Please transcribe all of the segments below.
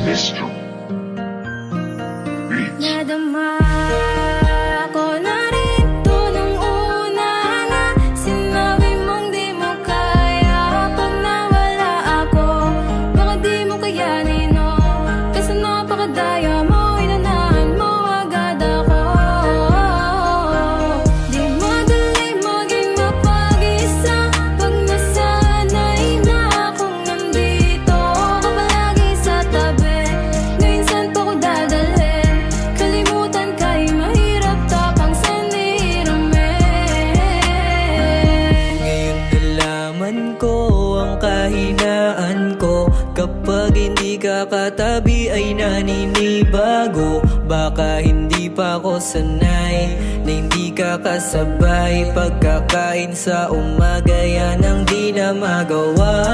Mr. Beats. Nadama ko na rin to nung una na sinabi mong di mo kaya pag nawala ako. Baka di mo kayanin, no? Kasi napakadaya mo, inanahan mo agad ako. Di madali maging mapag-isa pag nasanay na akong nandito ka palagi sa tabi. Ngayon saan pa ko dadalhin? Kalimutan ka'y mahirap, tapang sanirame. Ngayon nalaman ko ang kahinaan ko. Kapag hindi ka katabi ay naninibago. Baka hindi pa ako sanay na hindi ka kasabay. Pagkakain sa umaga yan ang di na magawa.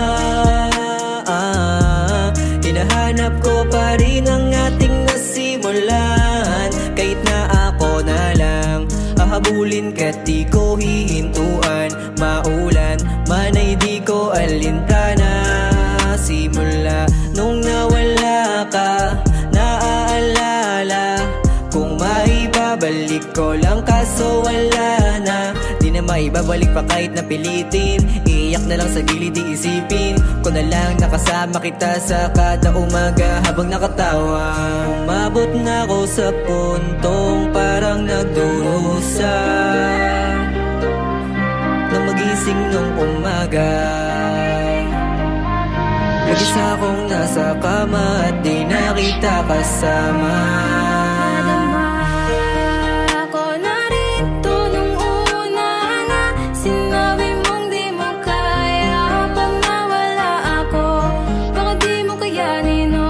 Hinahanap ko pa rin ang ating nasimulan. Kahit na ako na lang hahabulin ka't di ko hihintuan. Maulan man ay di ko alintana. Simula nung nawala ka, naaalala kung maibabalik ko lang, kaso wala na. Di na maibabalik pa kahit napilitin. Iiyak na lang sa gilid, iisipin ko na lang nakasama kita sa kada umaga habang nakatawa. Umabot na ako sa puntong parang nagdurusa nang magising nung umaga. Mag-isa akong nasa kama at di na kita kasama. Nadama ko na rin to nung una na sinabi mong di mo kaya pag nawala ako. Baka di mo kayanin, no?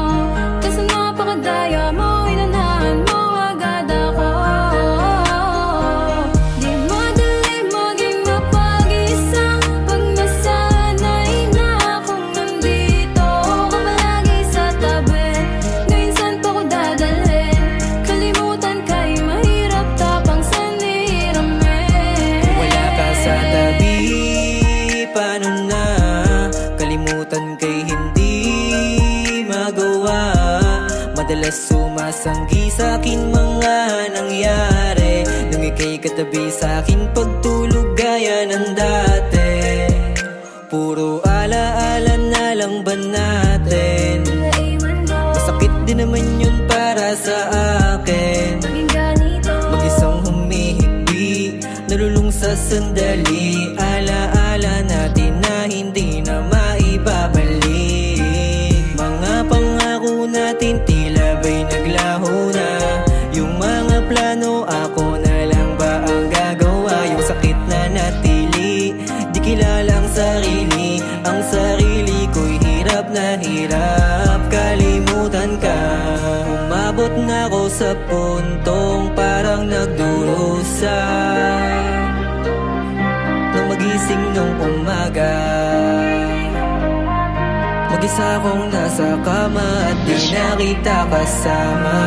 Kasi napakadaya mo, inanahan mo agad ako. Di madali maging mapag-isa pag nasanay na akong nandito ka palagi sa tabi. Ngayon saan pa ko dadalhin? Kalimutan ka'y mahirap, tapang sanirame. Wala ka sa tabi, paano na? Kalimutan kay hindi magawa. Madalas sumasanggi sa'kin mga nangyari nung ika'y katabi sa'kin pagtulog gaya ng dati. Puro alaala na lang ba natin? Naiwan mo, Masakit din naman yun para sa akin. maging ganito. Mag-isang humihigbi, nalulung sa sandali. Alaala natin na hindi na maibabalik. Mga pangako natin tila ba'y naglaho na. Yung mga plano, ako na lang ba ang gagawa? Yung sakit na natili, di kilala ang sarili. Ang sarili ko'y hirap na hirap kalimutan ka. Umabot na ako sa puntong parang nagdurusa nang magising nung umaga. Mag-isa akong nasa kama at di na kita kasama.